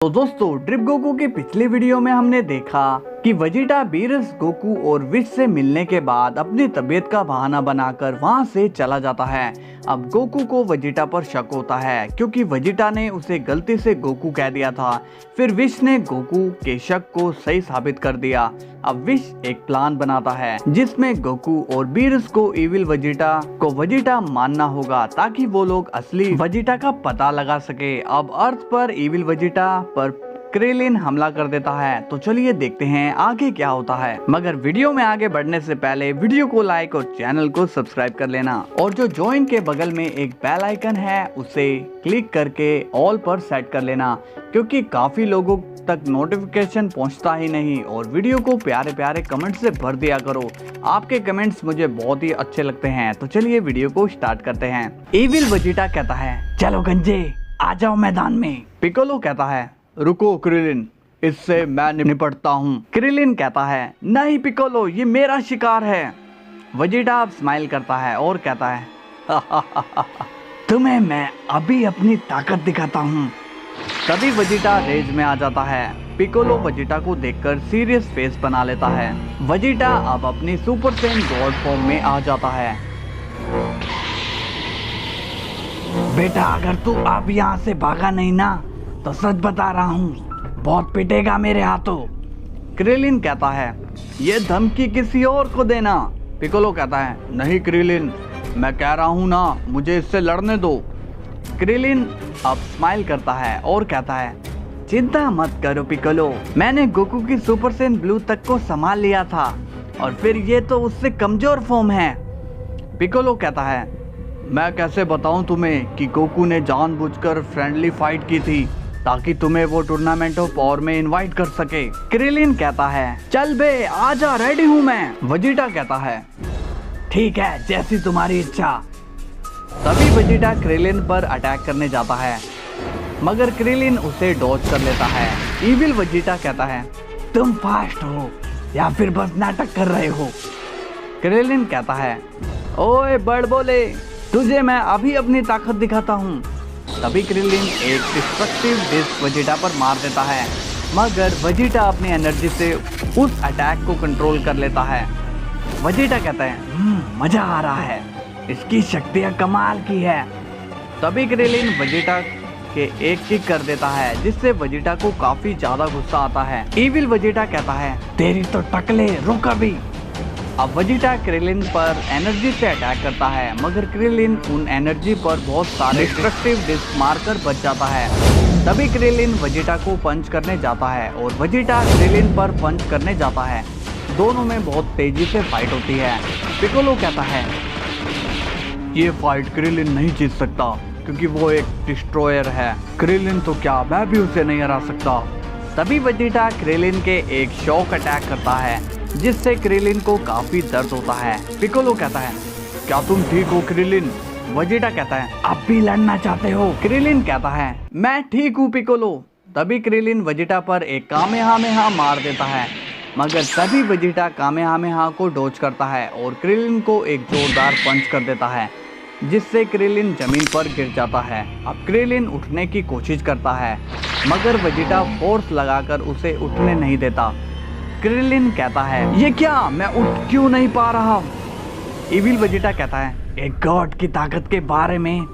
तो दोस्तों drip Goku की पिछली वीडियो में हमने देखा कि वेजिटा बीरस गोकू और विश से मिलने के बाद अपनी तबीयत का बहाना बनाकर वहां से चला जाता है। अब गोकू को वेजिटा पर शक होता है क्योंकि वेजिटा ने उसे गलती से गोकू कह दिया था। फिर विश ने गोकू के शक को सही साबित कर दिया। अब विश एक प्लान बनाता है जिसमें गोकू और बीरस को इविल वेजिटा को वेजिटा मानना होगा ताकि वो लोग असली वेजिटा का पता लगा सके। अब अर्थ पर इविल वेजिटा पर क्रेलिन हमला कर देता है। तो चलिए देखते हैं आगे क्या होता है। मगर वीडियो में आगे बढ़ने से पहले वीडियो को लाइक और चैनल को सब्सक्राइब कर लेना और जो ज्वाइन के बगल में एक बेल आइकन है उसे क्लिक करके ऑल पर सेट कर लेना क्योंकि काफी लोगों तक नोटिफिकेशन पहुंचता ही नहीं। और वीडियो को प्यारे प्यारे कमेंट से भर दिया करो, आपके कमेंट्स मुझे बहुत ही अच्छे लगते हैं। तो चलिए वीडियो को स्टार्ट करते हैं। इविल वेजिटा कहता है चलो गंजे आ जाओ मैदान में। पिकोलो कहता है रुको क्रिलिन, इससे मैं निपटता हूँ। क्रिलिन कहता है नहीं पिकोलो, ये मेरा शिकार है। वेजिटा अब स्माइल करता है और कहता है तुम्हें मैं अभी अपनी ताकत दिखाता हूँ। तभी वेजिटा रेज में आ जाता है। पिकोलो वेजिटा को देखकर सीरियस फेस बना लेता है। वेजिटा अब अपनी सुपर सेन गॉड फॉर्म में आ जाता है। बेटा अगर तू अब यहाँ से भागा नहीं ना तो सच बता रहा हूँ बहुत पिटेगा मेरे हाथों। क्रिलिन कहता है ये धमकी किसी और को देना। पिकोलो कहता है नहीं क्रिलिन, मैं कह रहा हूँ ना, मुझे इससे लड़ने दो। क्रिलिन अब स्माइल करता है और कहता है चिंता मत करो पिकोलो, मैंने गोकू की सुपर सेन ब्लू तक को संभाल लिया था और फिर ये तो उससे कमजोर फॉर्म है। पिकोलो कहता है मैं कैसे बताऊं तुम्हें कि गोकू ने जानबूझकर फ्रेंडली फाइट की थी ताकि तुम्हें वो टूर्नामेंट ऑफ पावर में इनवाइट कर सके। क्रिलिन कहता है चल बे आजा, रेडी हूँ मैं। वेजिटा कहता है ठीक है जैसी तुम्हारी इच्छा। तभी वेजिटा क्रिलिन पर अटैक करने जाता है मगर क्रिलिन उसे डॉज कर लेता है। इविल वेजिटा कहता है तुम फास्ट हो या फिर बस नाटक कर रहे हो। क्रिलिन कहता है ओए बड़ बोले, तुझे मैं अभी अपनी ताकत दिखाता हूँ। तभी क्रिलिन एक डिस्ट्रक्टिव डिस्क वेजिटा पर मार देता है मगर वेजिटा अपनी एनर्जी से उस अटैक को कंट्रोल कर लेता है। वेजिटा कहता है मजा आ रहा है, इसकी शक्तियाँ कमाल की है। तभी क्रिलिन वेजिटा के एक किक कर देता है जिससे वेजिटा को काफी ज्यादा गुस्सा आता है। इविल वेजिटा कहता है तेरी तो टकले, रुक अभी। अब वेजिटा क्रिलिन पर एनर्जी से अटैक करता है मगर क्रिलिन उन एनर्जी पर बहुत सारे डिस्ट्रक्टिव डिस्क मारकर बच जाता है। तभी क्रिलिन वेजिटा को पंच करने जाता है और वेजिटा क्रिलिन पर पंच करने जाता है। दोनों में बहुत तेजी से फाइट होती है। पिकोलो कहता है ये फाइट क्रिलिन नहीं जीत सकता क्योंकि वो एक डिस्ट्रॉयर है। क्रिलिन तो क्या, मैं भी उसे नहीं हरा सकता। तभी वेजिटा क्रिलिन के एक शॉक अटैक करता है जिससे क्रिलिन को काफी दर्द होता है। पिकोलो कहता है क्या तुम ठीक हो क्रिलिन? वेजिटा कहता है अब भी लड़ना चाहते हो? क्रिलिन कहता है मैं ठीक हूँ पिकोलो। तभी क्रिलिन वेजिटा पर एक कामेहामेहा मार देता है मगर तभी वेजिटा कामेहामेहा को डॉज करता है और क्रिलिन को एक जोरदार पंच कर देता है जिससे क्रिलिन जमीन पर गिर जाता है। अब क्रिलिन उठने की कोशिश करता है मगर वेजिटा फोर्स लगाकर उसे उठने नहीं देता। क्रिलिन कहता है ये क्या, मैं उठ क्यों नहीं पा रहा? इविल वेजिटा कहता है एक गॉड की ताकत के बारे में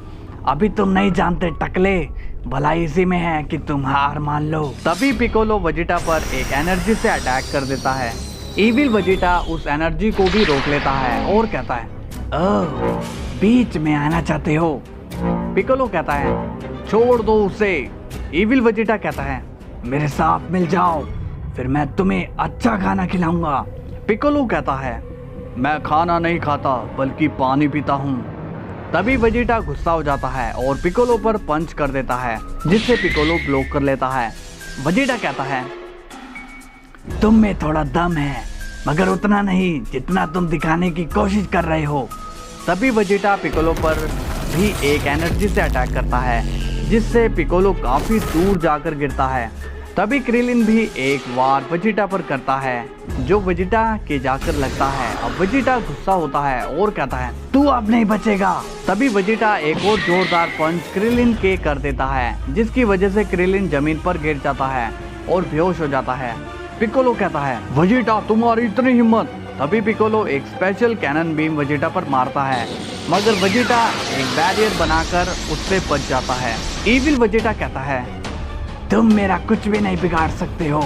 अभी तुम नहीं जानते टकले, भलाई इसी में है कि तुम हार मान लो। तभी पिकोलो वेजिटा पर एक एनर्जी से अटैक कर देता है। इविल वेजिटा उस एनर्जी को भी रोक लेता है और कहता है ओह, बीच में आना चाहते हो? पिकोलो कहता है छोड़ दो उसे। इविल वेजिटा कहता है मेरे साथ मिल जाओ, फिर मैं तुम्हें अच्छा खाना खिलाऊंगा। पिकोलो कहता है मैं खाना नहीं खाता बल्कि पानी पीता हूँ। तभी वेजिटा गुस्सा हो जाता है और पिकोलो पर पंच कर देता है जिससे पिकोलो ब्लॉक कर लेता है। वेजिटा कहता है तुम में थोड़ा दम है मगर उतना नहीं जितना तुम दिखाने की कोशिश कर रहे हो। तभी वेजिटा पिकोलो पर भी एक एनर्जी से अटैक करता है जिससे पिकोलो काफी दूर जाकर गिरता है। तभी क्रिलिन भी एक वार वेजिटा पर करता है जो वेजिटा के जाकर लगता है। अब वेजिटा गुस्सा होता है और कहता है तू अब नहीं बचेगा। तभी वेजिटा एक और जोरदार पंच क्रिलिन के कर देता है जिसकी वजह से क्रिलिन जमीन पर गिर जाता है और बेहोश हो जाता है। पिकोलो कहता है वेजिटा तुम्हारी इतनी हिम्मत। तभी पिकोलो एक स्पेशल कैनन बीम वेजिटा पर मारता है मगर वेजिटा एक बैरियर बनाकर उससे बच जाता है। इविल वेजिटा कहता है तुम मेरा कुछ भी नहीं बिगाड़ सकते हो।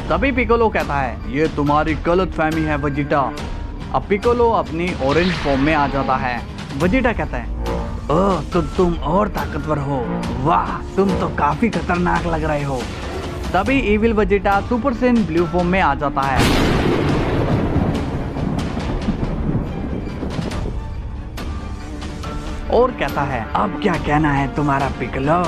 तभी पिकोलो कहता है ये तुम्हारी गलतफहमी है वेजिटा। अब पिकोलो अपनी ऑरेंज फॉर्म में आ जाता है। वेजिटा कहता है ओह तो तुम और ताकतवर हो, वाह तुम तो काफी खतरनाक लग रहे हो। तभी evil Vegeta super Sen blue form में आ जाता है। और कहता है अब क्या कहना है तुम्हारा पिकोलो।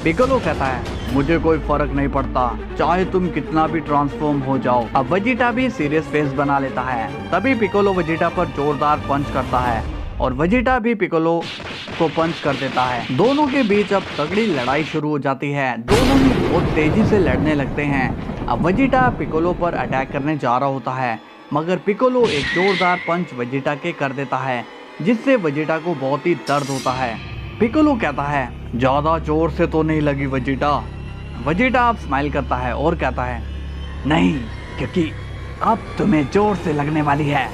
पिकोलो कहता है मुझे कोई फर्क नहीं पड़ता चाहे तुम कितना भी ट्रांसफॉर्म हो जाओ। अब वेजिटा भी सीरियस फेस बना लेता है। तभी पिकोलो वेजिटा पर जोरदार पंच करता है और वेजिटा भी पिकोलो को पंच कर देता है। दोनों के बीच अब तगड़ी लड़ाई शुरू हो जाती है। दोनों ही बहुत तेजी से लड़ने लगते हैं। अब वेजिटा पिकोलो पर अटैक करने जा रहा होता है मगर पिकोलो एक जोरदार पंच वेजिटा के कर देता है जिससे वेजिटा को बहुत ही दर्द होता है। पिकोलो कहता है ज्यादा जोर से तो नहीं लगी वेजिटा। वेजिटा अब स्माइल करता है और कहता है नहीं क्योंकि अब तुम्हें जोर से लगने वाली है।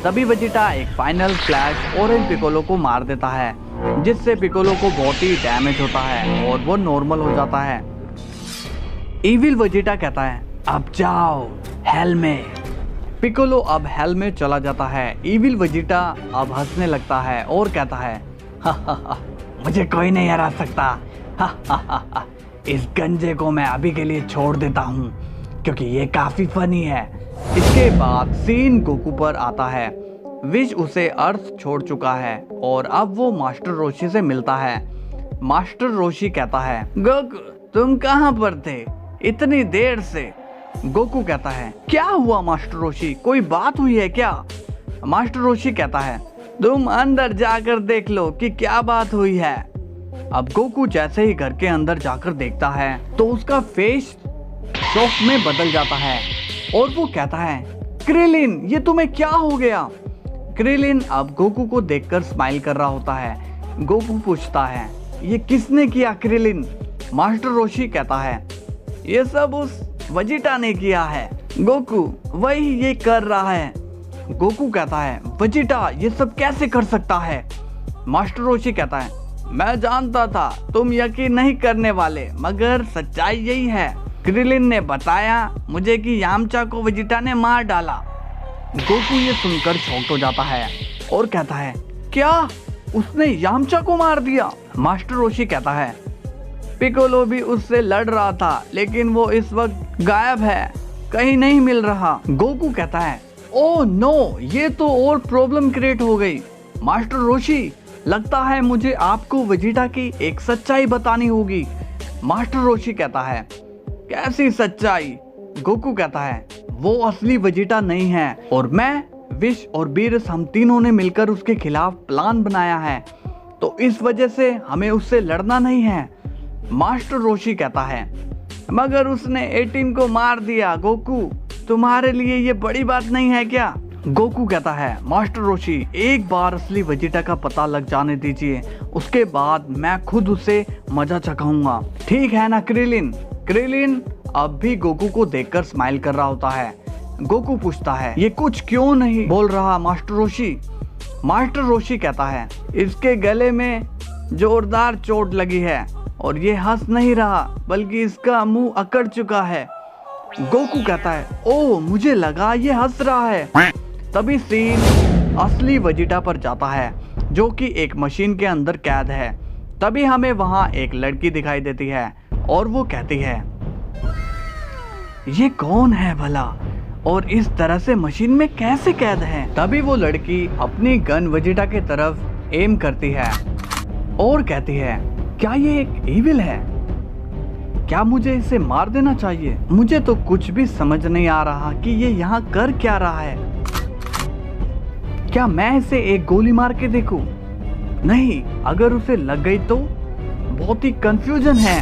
तभी वेजिटा एक फाइनल फ्लैश ऑरेंज पिकोलो को मार देता है जिससे पिकोलो को बहुत ही डैमेज होता है और वो नॉर्मल हो जाता है। इविल वेजिटा कहता है अब जाओ हेल में। पिकोलो अब हेल में चला जाता है। इविल वेजिटा अब हंसने लगता है और कहता है हा मुझे कोई नहीं हरा सकता। हा इस गंजे को मैं अभी के लिए छोड़ देता हूँ क्योंकि ये काफी फनी है। इसके बाद सीन गोकू पर आता है। विश उसे अर्थ छोड़ चुका है और अब वो मास्टर रोशी से मिलता है। मास्टर रोशी कहता है गोकू तुम कहाँ पर थे इतनी देर से। गोकू कहता है क्या हुआ मास्टर रोशी कोई बात हुई है क्या। मास्टर रोशी कहता है तुम अंदर जाकर देख लो कि क्या बात हुई है। अब गोकू जैसे ही घर के अंदर जाकर देखता है तो उसका फेस शॉक में बदल जाता है और वो कहता है क्रिलिन ये तुम्हें क्या हो गया। क्रिलिन अब गोकू को देखकर स्माइल कर रहा होता है। गोकू पूछता है ये किसने किया क्रिलिन। मास्टर रोशी कहता है ये सब उस वेजिटा ने किया है। गोकू वही ये कर रहा है। गोकू कहता है वेजिटा ये सब कैसे कर सकता है। मास्टर रोशी कहता है मैं जानता था तुम यकीन नहीं करने वाले मगर सच्चाई यही है। क्रिलिन ने बताया मुझे कि यामचा को वेजिटा ने मार डाला। गोकू ये सुनकर शॉक्ड हो जाता है और कहता है क्या उसने यामचा को मार दिया। मास्टर रोशी कहता है पिकोलो भी उससे लड़ रहा था लेकिन वो इस वक्त गायब है कहीं नहीं मिल रहा। गोकू कहता है ओह नो ये तो और प्रॉब्लम क्रिएट हो गई। मास्टर रोशी लगता है मुझे आपको वेजिटा की एक सच्चाई बतानी होगी। मास्टर रोशी कहता है कैसी सच्चाई। गोकू कहता है वो असली वेजिटा नहीं है और मैं विश और बीरस हम तीनों ने मिलकर उसके खिलाफ प्लान बनाया है तो इस वजह से हमें उससे लड़ना नहीं है। मास्टर रोशी कहता है मगर उसने 18 को मार दिया। गोकू तुम्हारे लिए ये बड़ी बात नहीं है क्या। गोकू कहता है मास्टर रोशी एक बार असली वेजिटा का पता लग जाने दीजिए उसके बाद मैं खुद उसे मजा चखाऊंगा ठीक है ना क्रिलिन। क्रिलिन अब भी गोकू को देखकर स्माइल कर रहा होता है। गोकू पूछता है ये कुछ क्यों नहीं बोल रहा मास्टर रोशी। मास्टर रोशी कहता है इसके गले में जोरदार चोट लगी है और ये हंस नहीं रहा बल्कि इसका मुंह अकड़ चुका है। गोकू कहता है ओह मुझे लगा ये हंस रहा है। तभी सीन असली वेजिटा पर जाता है जो कि एक मशीन के अंदर कैद है। तभी हमें वहां एक लड़की दिखाई देती है और वो कहती है ये कौन है भला और इस तरह से मशीन में कैसे कैद है। तभी वो लड़की अपनी गन वेजिटा की तरफ एम करती है और कहती है क्या ये एक इविल है, क्या मुझे इसे मार देना चाहिए। मुझे तो कुछ भी समझ नहीं आ रहा कि ये यहाँ कर क्या रहा है। क्या मैं इसे एक गोली मार के देखूं? नहीं, अगर उसे लग गई तो बहुत ही कंफ्यूजन है।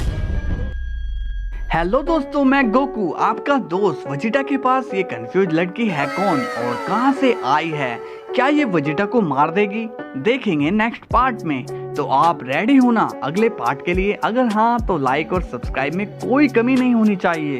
हेलो दोस्तों, मैं गोकू आपका दोस्त। वेजिटा के पास ये कंफ्यूज लड़की है कौन और कहां से आई है? क्या ये वेजिटा को मार देगी? देखेंगे नेक्स्ट पार्ट में। तो आप रेडी हो ना अगले पार्ट के लिए? अगर हाँ तो लाइक और सब्सक्राइब में कोई कमी नहीं होनी चाहिए।